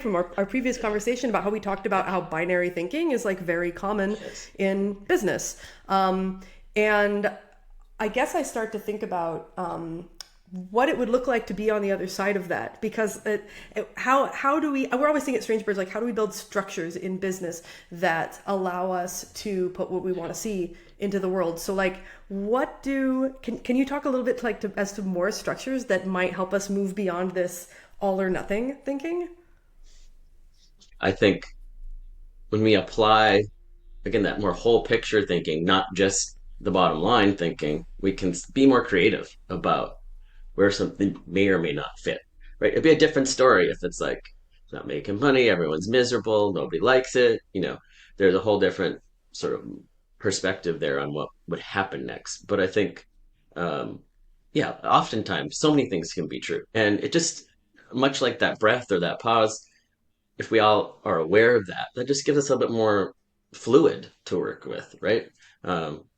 from our previous conversation about how we talked about how binary thinking is like very common Yes. in business. And I guess I start to think about what it would look like to be on the other side of that, because how do we, we're always thinking at Strange Birds, like how do we build structures in business that allow us to put what we want to see into the world? So like what do can you talk a little bit to like to, as to more structures that might help us move beyond this all or nothing thinking? I think when we apply, again, that more whole picture thinking, not just the bottom line thinking, we can be more creative about where something may or may not fit, right? It'd be a different story if it's like, it's not making money, everyone's miserable, nobody likes it. There's a whole different sort of perspective there on what would happen next. But I think, um, yeah, oftentimes so many things can be true. And it just, much like that breath or that pause, if we all are aware of that, that just gives us a bit more fluid to work with, right?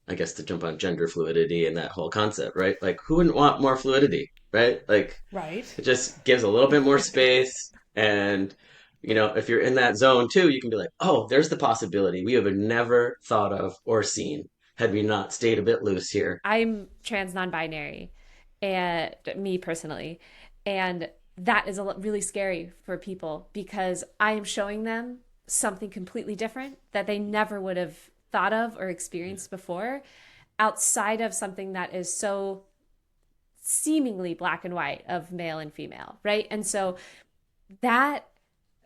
I guess to jump on gender fluidity and that whole concept, right? Like, who wouldn't want more fluidity, right? Like, Right. it just gives a little bit more space. And, if you're in that zone too, you can be like, oh, there's the possibility we have never thought of or seen had we not stayed a bit loose here. I'm trans non-binary, and me personally, and that is really scary for people because I am showing them something completely different that they never would have thought of or experienced before, outside of something that is so seemingly black and white of male and female, right? And so that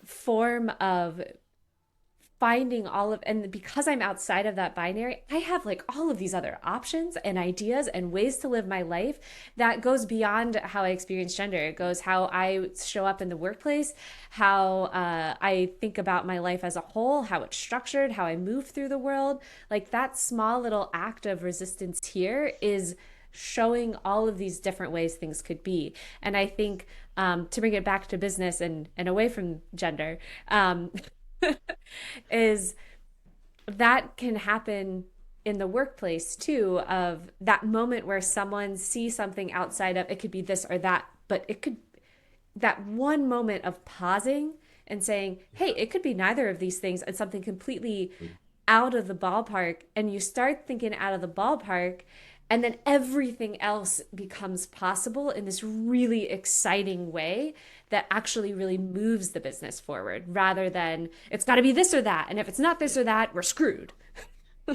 form of finding all of, and because I'm outside of that binary, I have like all of these other options and ideas and ways to live my life that goes beyond how I experience gender. It goes how I show up in the workplace, how I think about my life as a whole, how it's structured, how I move through the world. Like that small little act of resistance here is showing all of these different ways things could be. And I think to bring it back to business and away from gender, is that can happen in the workplace too, of that moment where someone sees something outside of, it could be this or that, but it could, that one moment of pausing and saying, hey, it could be neither of these things, and something completely out of the ballpark, and you start thinking out of the ballpark, and then everything else becomes possible in this really exciting way that actually really moves the business forward, rather than it's got to be this or that, and if it's not this or that, we're screwed. Yeah.